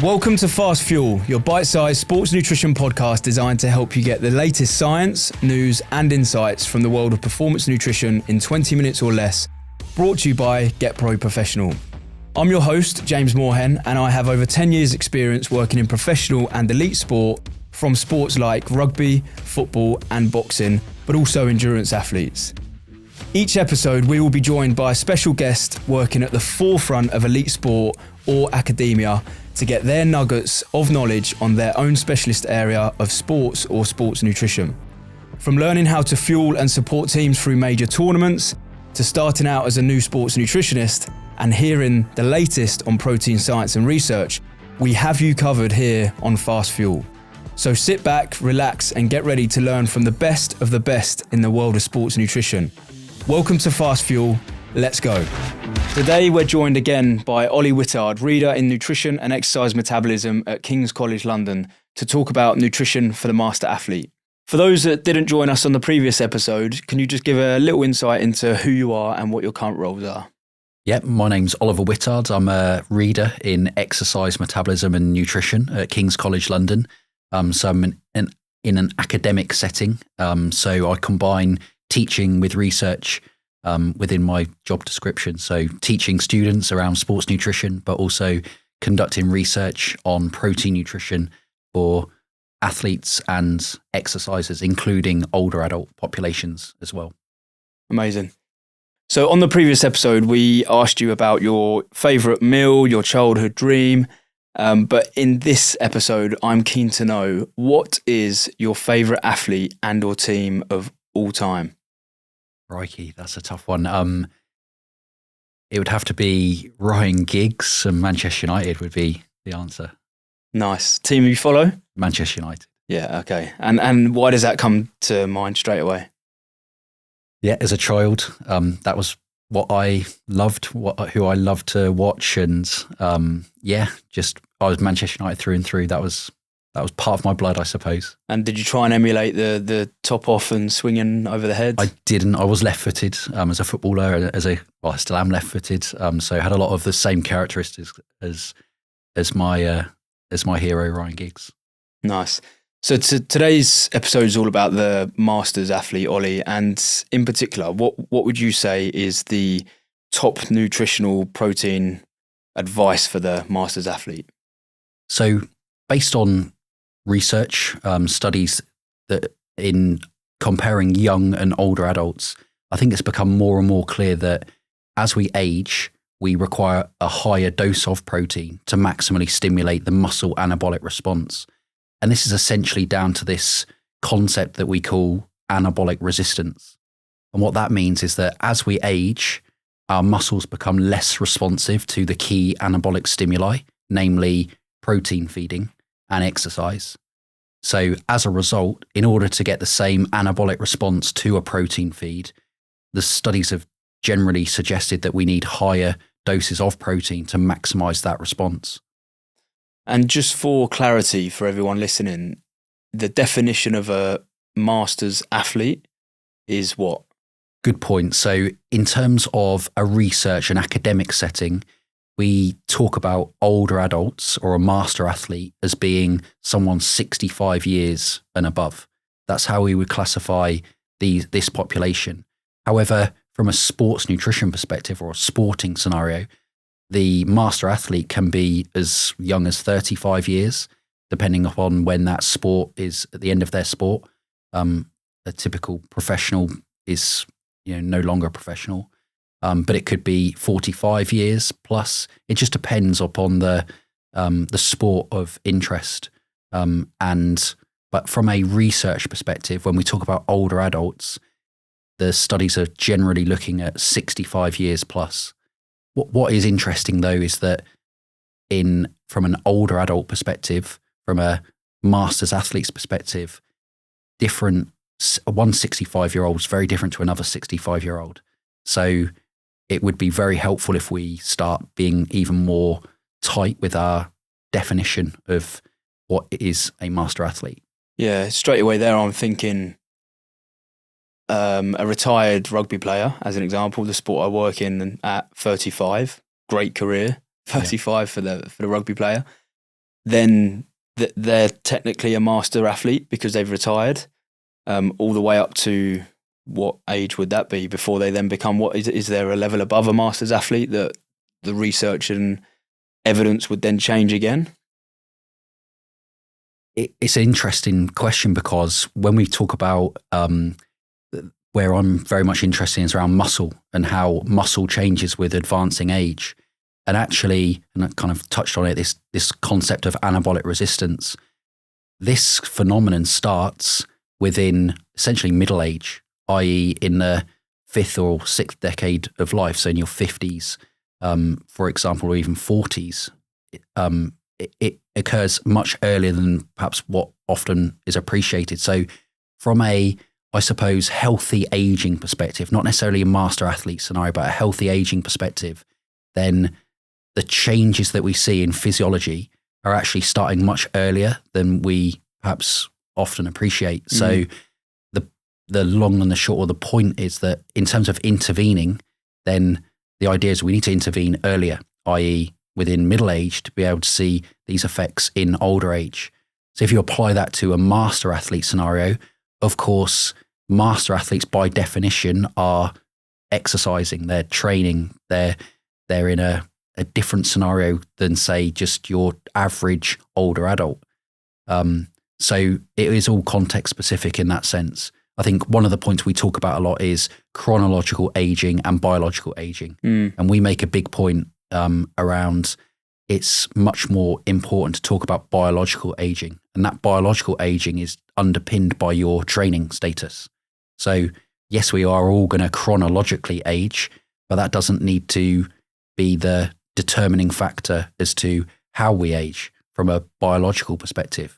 Welcome to Fast Fuel, your bite-sized sports nutrition podcast designed to help you get the latest science, news and insights from the world of performance nutrition in 20 minutes or less, brought to you by Get Pro Professional. I'm your host, James Morehen, and I have over 10 years experience working in professional and elite sport, from sports like rugby, football and boxing, but also endurance athletes. Each episode, we will be joined by a special guest working at the forefront of elite sport or academia to get their nuggets of knowledge on their own specialist area of sports or sports nutrition. From learning how to fuel and support teams through major tournaments, to starting out as a new sports nutritionist and hearing the latest on protein science and research, we have you covered here on Fast Fuel. So sit back, relax and get ready to learn from the best of the best in the world of sports nutrition. Welcome to Fast Fuel. Let's go. Today we're joined again by Olly Witard, reader in Nutrition and Exercise Metabolism at King's College London, to talk about nutrition for the master athlete. For those that didn't join us on the previous episode, can you just give a little insight into who you are and what your current roles are? Yep, my name's Oliver Witard. I'm a reader in Exercise Metabolism and Nutrition at King's College London. So I'm in an academic setting. So I combine teaching with research within my job description. So teaching students around sports nutrition, but also conducting research on protein nutrition for athletes and exercisers, including older adult populations as well. Amazing. So on the previous episode, we asked you about your favourite meal, your childhood dream. But in this episode, I'm keen to know, what is your favourite athlete and or team of all time? Crikey, that's a tough one. It would have to be Ryan Giggs and Manchester United would be the answer. Nice. Team you follow? Manchester United. Yeah, okay. And why does that come to mind straight away? Yeah, as a child, that was what I loved, who I loved to watch, and I was Manchester United through and through. That was part of my blood, I suppose. And did you try and emulate the top off and swinging over the head? I didn't. I was left-footed as a footballer. I still am left-footed. So I had a lot of the same characteristics as my hero, Ryan Giggs. Nice. So today's episode is all about the Masters athlete, Olly, and in particular, what would you say is the top nutritional protein advice for the Masters athlete? So based on research, studies that in comparing young and older adults, I think it's become more and more clear that as we age, we require a higher dose of protein to maximally stimulate the muscle anabolic response. And this is essentially down to this concept that we call anabolic resistance. And what that means is that as we age, our muscles become less responsive to the key anabolic stimuli, namely protein feeding and exercise. So as a result, in order to get the same anabolic response to a protein feed, the studies have generally suggested that we need higher doses of protein to maximize that response. And just for clarity for everyone listening, the definition of a Masters athlete is what? Good point. So in terms of a research and academic setting, we talk about older adults or a master athlete as being someone 65 years and above. That's how we would classify this population. However, from a sports nutrition perspective or a sporting scenario, the master athlete can be as young as 35 years, depending upon when that sport is at the end of their sport. A typical professional is no longer a professional. But it could be 45 years plus. It just depends upon the sport of interest. But from a research perspective, when we talk about older adults, the studies are generally looking at 65 years plus. What is interesting though is that from an older adult perspective, from a Masters athlete's perspective, one 65-year-old is very different to another 65-year-old. So it would be very helpful if we start being even more tight with our definition of what is a master athlete. Yeah, straight away there I'm thinking a retired rugby player, as an example, the sport I work in at 35, great career, 35 for the rugby player. then they're technically a master athlete because they've retired, all the way up to what age would that be before they then become what is there a level above a master's athlete that the research and evidence would then change again? It's an interesting question, because when we talk about where I'm very much interested is around muscle and how muscle changes with advancing age. And actually, and I kind of touched on it, this concept of anabolic resistance, this phenomenon starts within essentially middle age, i.e. in the 5th or 6th decade of life, so in your 50s, for example, or even 40s. It occurs much earlier than perhaps what often is appreciated. So from a, I suppose, healthy aging perspective, not necessarily a master athlete scenario, but a healthy aging perspective, then the changes that we see in physiology are actually starting much earlier than we perhaps often appreciate. So the long and the short, or the point is that in terms of intervening, then the idea is we need to intervene earlier, i.e. within middle age, to be able to see these effects in older age. So if you apply that to a master athlete scenario, of course, master athletes by definition are exercising, they're training, they're in a different scenario than, say, just your average older adult. So it is all context specific in that sense. I think one of the points we talk about a lot is chronological aging and biological aging. And we make a big point around it's much more important to talk about biological aging. And that biological aging is underpinned by your training status. So yes, we are all going to chronologically age, but that doesn't need to be the determining factor as to how we age from a biological perspective.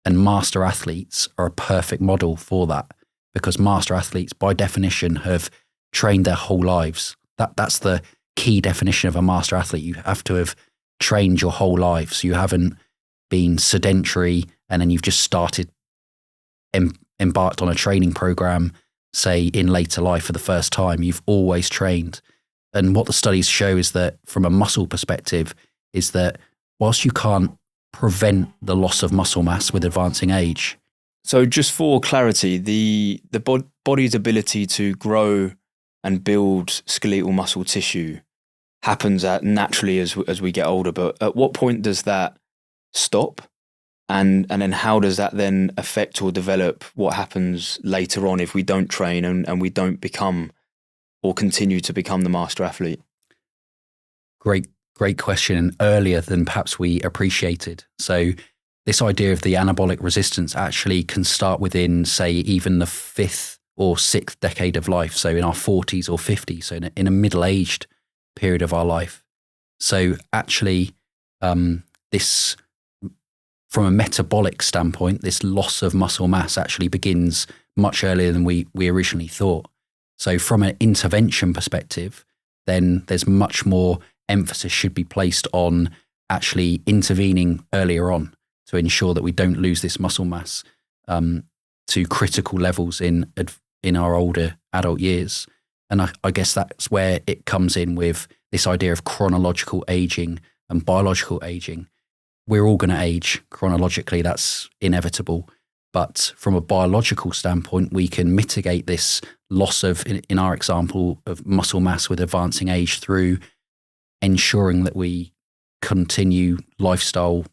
And master athletes are a perfect model for that, because master athletes by definition have trained their whole lives. That's the key definition of a master athlete. You have to have trained your whole life. So you haven't been sedentary and then you've just started embarked on a training program, say in later life for the first time. You've always trained. And what the studies show is that from a muscle perspective is that whilst you can't prevent the loss of muscle mass with advancing age. So just for clarity, the body's ability to grow and build skeletal muscle tissue happens naturally as we get older. But at what point does that stop? And then how does that then affect or develop what happens later on if we don't train and we don't become or continue to become the master athlete? Great question, and earlier than perhaps we appreciated. So this idea of the anabolic resistance actually can start within, say, even the 5th or 6th decade of life. So in our 40s or 50s, so in a middle-aged period of our life. So actually, this, from a metabolic standpoint, this loss of muscle mass actually begins much earlier than we originally thought. So from an intervention perspective, then there's much more emphasis should be placed on actually intervening earlier on to ensure that we don't lose this muscle mass to critical levels in our older adult years. And I guess that's where it comes in with this idea of chronological aging and biological aging. We're all going to age chronologically, that's inevitable. But from a biological standpoint, we can mitigate this loss of, in our example, of muscle mass with advancing age through ensuring that we continue lifestyle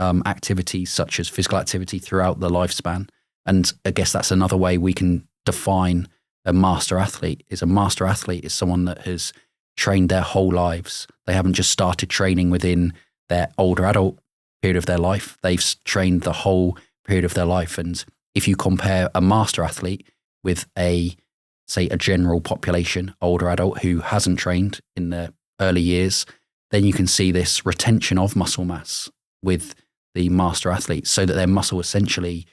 activities such as physical activity throughout the lifespan. And I guess that's another way we can define a master athlete. A master athlete is someone that has trained their whole lives. They haven't just started training within their older adult period of their life. They've trained the whole period of their life. And if you compare a master athlete with a general population, older adult who hasn't trained in the early years, then you can see this retention of muscle mass with the master athletes, so that their muscle essentially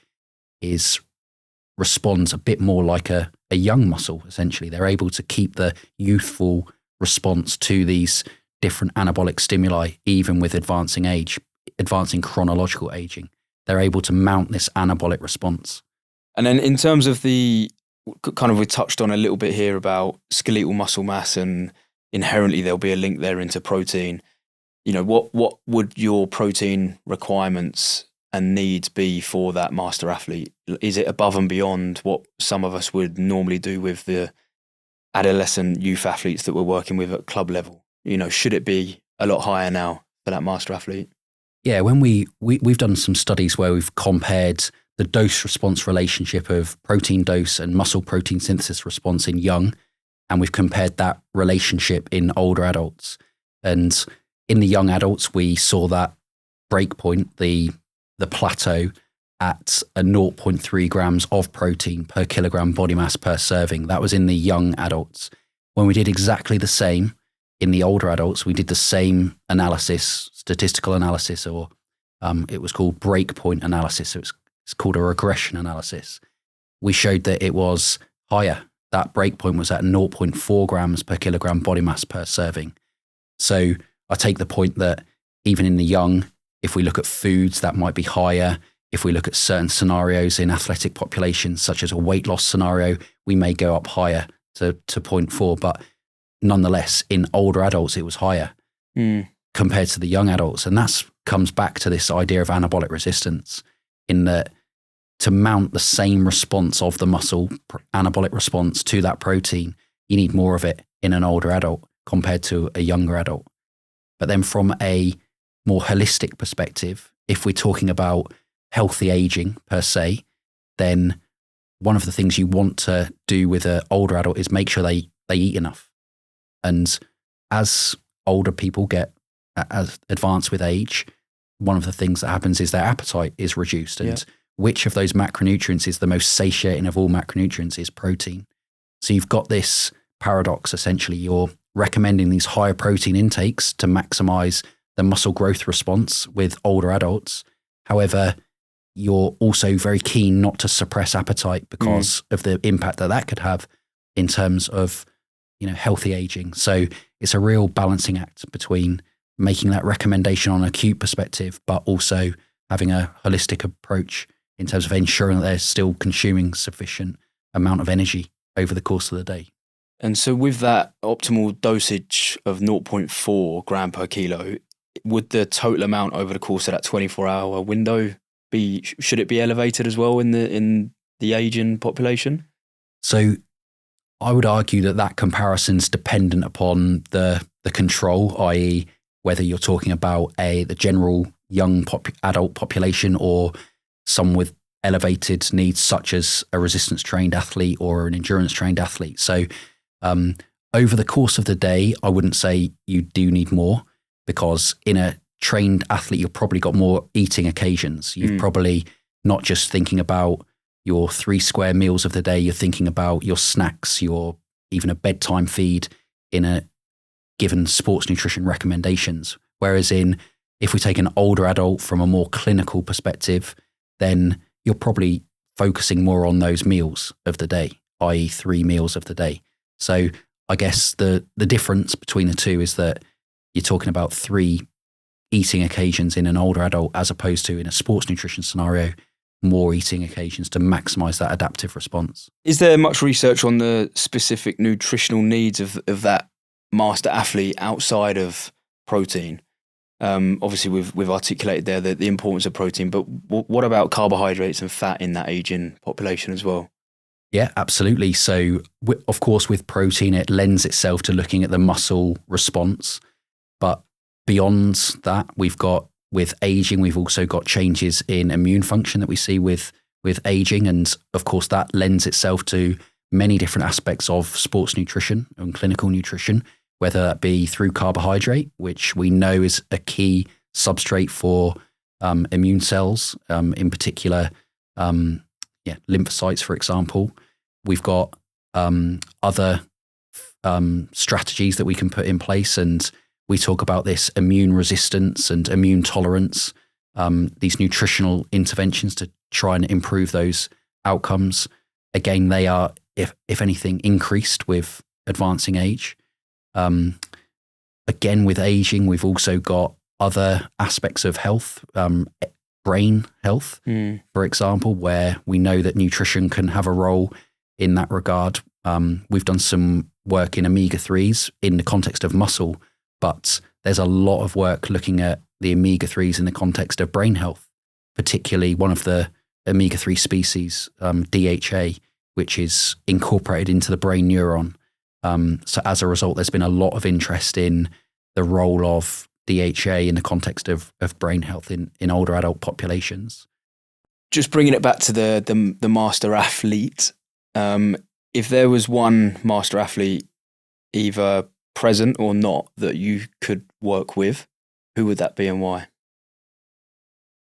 responds a bit more like a young muscle. Essentially, they're able to keep the youthful response to these different anabolic stimuli, even with advancing chronological aging. They're able to mount this anabolic response. And then in terms of we touched on a little bit here about skeletal muscle mass, and inherently there'll be a link there into protein. what would your protein requirements and needs be for that master athlete? Is it above and beyond what some of us would normally do with the adolescent youth athletes that we're working with at club level? Should it be a lot higher now for that master athlete? Yeah, when we've done some studies where we've compared the dose-response relationship of protein dose and muscle protein synthesis response in young, and we've compared that relationship in older adults. And in the young adults, we saw that break point, the plateau at a 0.3 grams of protein per kilogram body mass per serving. That was in the young adults. When we did exactly the same in the older adults, we did the same analysis, statistical analysis, or it was called breakpoint analysis. So it's called a regression analysis. We showed that it was higher. That breakpoint was at 0.4 grams per kilogram body mass per serving. So I take the point that even in the young, if we look at foods, that might be higher. If we look at certain scenarios in athletic populations, such as a weight loss scenario, we may go up higher to 0.4. But nonetheless, in older adults, it was higher compared to the young adults. And that comes back to this idea of anabolic resistance, in that to mount the same response of the muscle, anabolic response to that protein, you need more of it in an older adult compared to a younger adult. But then from a more holistic perspective, if we're talking about healthy aging per se, then one of the things you want to do with an older adult is make sure they eat enough. And as older people get advanced with age, one of the things that happens is their appetite is reduced. And which of those macronutrients is the most satiating of all macronutrients is protein. So you've got this paradox, essentially. You're recommending these higher protein intakes to maximize the muscle growth response with older adults. However, you're also very keen not to suppress appetite because of the impact that could have in terms of, healthy aging. So it's a real balancing act between making that recommendation on an acute perspective, but also having a holistic approach in terms of ensuring that they're still consuming sufficient amount of energy over the course of the day. And so with that optimal dosage of 0.4 gram per kilo, would the total amount over the course of that 24-hour window should it be elevated as well in the aging population? So I would argue that comparison's dependent upon the control, i.e. whether you're talking about the general young adult population or some with elevated needs, such as a resistance trained athlete or an endurance trained athlete. So over the course of the day, I wouldn't say you do need more, because in a trained athlete, you've probably got more eating occasions. You've probably not just thinking about your 3 square meals of the day, you're thinking about your snacks, your even a bedtime feed in a given sports nutrition recommendations. Whereas if we take an older adult from a more clinical perspective, then you're probably focusing more on those meals of the day, i.e. 3 meals of the day. So I guess the difference between the two is that you're talking about 3 eating occasions in an older adult, as opposed to in a sports nutrition scenario, more eating occasions to maximize that adaptive response. Is there much research on the specific nutritional needs of that master athlete outside of protein? Obviously, we've articulated there the importance of protein, but what about carbohydrates and fat in that aging population as well? Yeah, absolutely. So, of course, with protein, it lends itself to looking at the muscle response. But beyond that, with aging, we've also got changes in immune function that we see with aging. And of course, that lends itself to many different aspects of sports nutrition and clinical nutrition, whether that be through carbohydrate, which we know is a key substrate for immune cells, in particular, lymphocytes, for example. We've got other strategies that we can put in place, and we talk about this immune resistance and immune tolerance, these nutritional interventions to try and improve those outcomes. Again, they are, if anything, increased with advancing age. Again, with aging, we've also got other aspects of health, brain health, for example, where we know that nutrition can have a role in that regard. We've done some work in omega-3s in the context of muscle, but there's a lot of work looking at the omega-3s in the context of brain health, particularly one of the omega-3 species, DHA, which is incorporated into the brain neuron. So as a result, there's been a lot of interest in the role of DHA in the context of brain health in older adult populations. Just bringing it back to the master athlete, if there was one master athlete, either present or not, that you could work with, who would that be and why?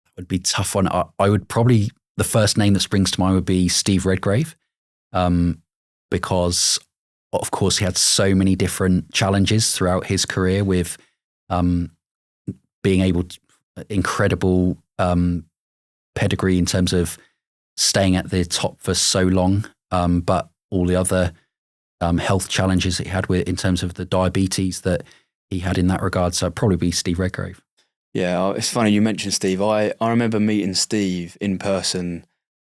That would be a tough one. I would probably, the first name that springs to mind would be Steve Redgrave, because of course he had so many different challenges throughout his career with being able to, incredible pedigree in terms of staying at the top for so long, but all the other health challenges that he had with in terms of the diabetes that he had in that regard. So it'd probably be Steve Redgrave. Yeah, it's funny you mentioned Steve. I remember meeting Steve in person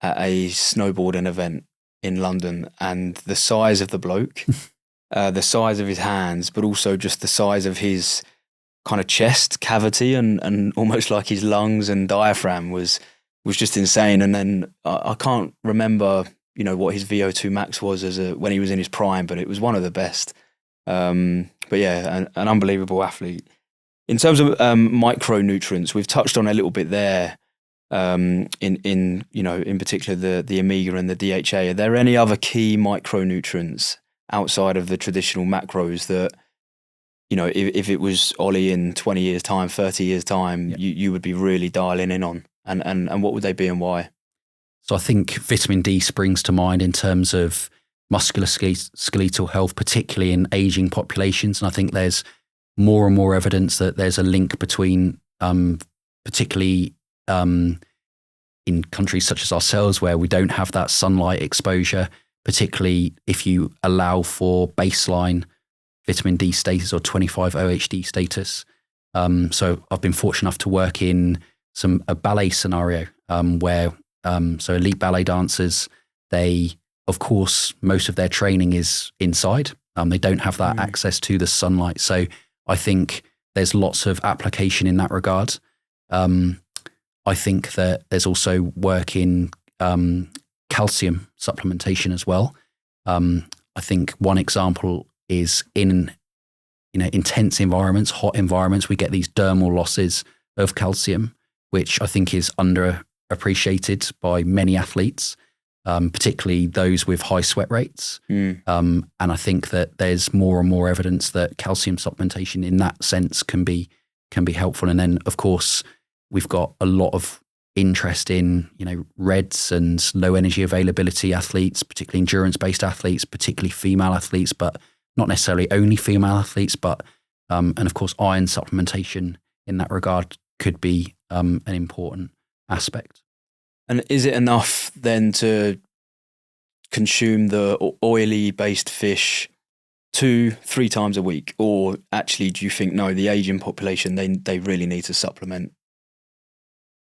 at a snowboarding event in London, and the size of the bloke, the size of his hands, but also just the size of his kind of chest cavity and almost like his lungs and diaphragm was just insane. And then I can't remember, what his VO2 max was when he was in his prime, but it was one of the best. But yeah, an unbelievable athlete. In terms of micronutrients, we've touched on a little bit there. In particular the omega and the DHA. Are there any other key micronutrients outside of the traditional macros that, if it was Ollie in 20 years time, 30 years time, you would be really dialing in on, and what would they be and why? So I think vitamin D springs to mind in terms of musculoskeletal health, particularly in aging populations. And I think there's more and more evidence that there's a link between, particularly in countries such as ourselves, where we don't have that sunlight exposure, particularly if you allow for baseline vitamin D status or 25 OHD status. So I've been fortunate enough to work in a ballet scenario where so elite ballet dancers, they, of course, most of their training is inside. They don't have that access to the sunlight. So I think there's lots of application in that regard. I think that there's also work in calcium supplementation as well. I think one example is in intense environments, hot environments, we get these dermal losses of calcium, which I think is underappreciated by many athletes, particularly those with high sweat rates. And I think that there's more and more evidence that calcium supplementation in that sense can be helpful. And then, of course, we've got a lot of interest in, REDs and low energy availability athletes, particularly endurance-based athletes, particularly female athletes, but not necessarily only female athletes, but, and of course, iron supplementation in that regard could be an important aspect. And is it enough then to consume the oily-based fish 2-3 times a week? Or actually, do you think, no, the aging population, they really need to supplement?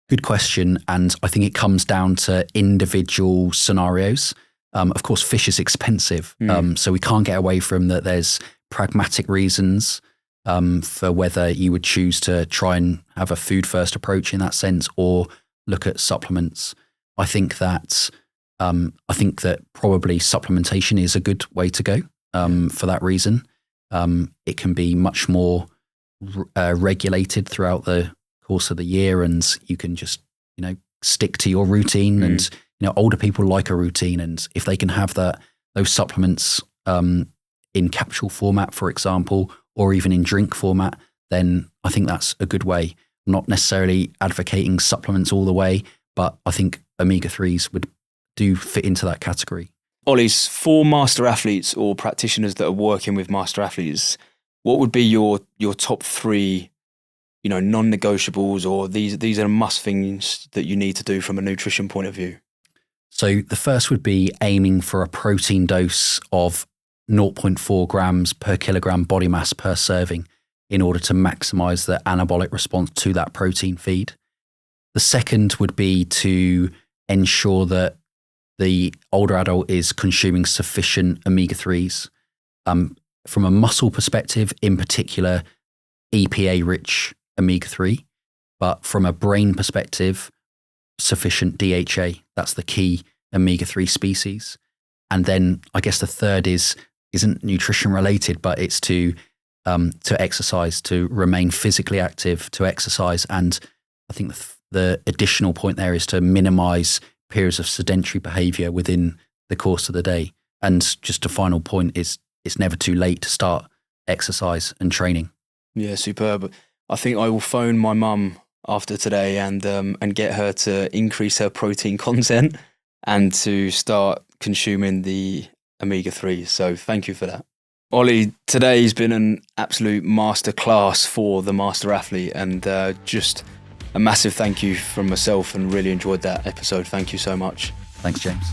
Good question. And I think it comes down to individual scenarios. Of course, fish is expensive. So we can't get away from that. There's pragmatic reasons for whether you would choose to try and have a food first approach in that sense or look at supplements. I think that probably supplementation is a good way to go for that reason. It can be much more regulated throughout the course of the year, and you can just stick to your routine. And older people like a routine, and if they can have those supplements in capsule format, for example, or even in drink format, then I think that's a good way. I'm not necessarily advocating supplements all the way, but I think omega-3s do fit into that category. Ollie's, for master athletes or practitioners that are working with master athletes, what would be your top 3 non-negotiables, or these are must things that you need to do from a nutrition point of view? So the first would be aiming for a protein dose of 0.4 grams per kilogram body mass per serving in order to maximize the anabolic response to that protein feed. The second would be to ensure that the older adult is consuming sufficient omega-3s. From a muscle perspective, in particular, EPA-rich omega-3, but from a brain perspective, sufficient DHA. That's the key omega-3 species. And then I guess the third isn't nutrition related, but it's to exercise, to remain physically active, to exercise. And I think the additional point there is to minimize periods of sedentary behavior within the course of the day. And just a final point is it's never too late to start exercise and training. Yeah, superb. I think I will phone my mum after today and get her to increase her protein content and to start consuming the omega-3s. So thank you for that. Olly, today's been an absolute masterclass for the Master Athlete, and just a massive thank you from myself, and really enjoyed that episode. Thank you so much. Thanks, James.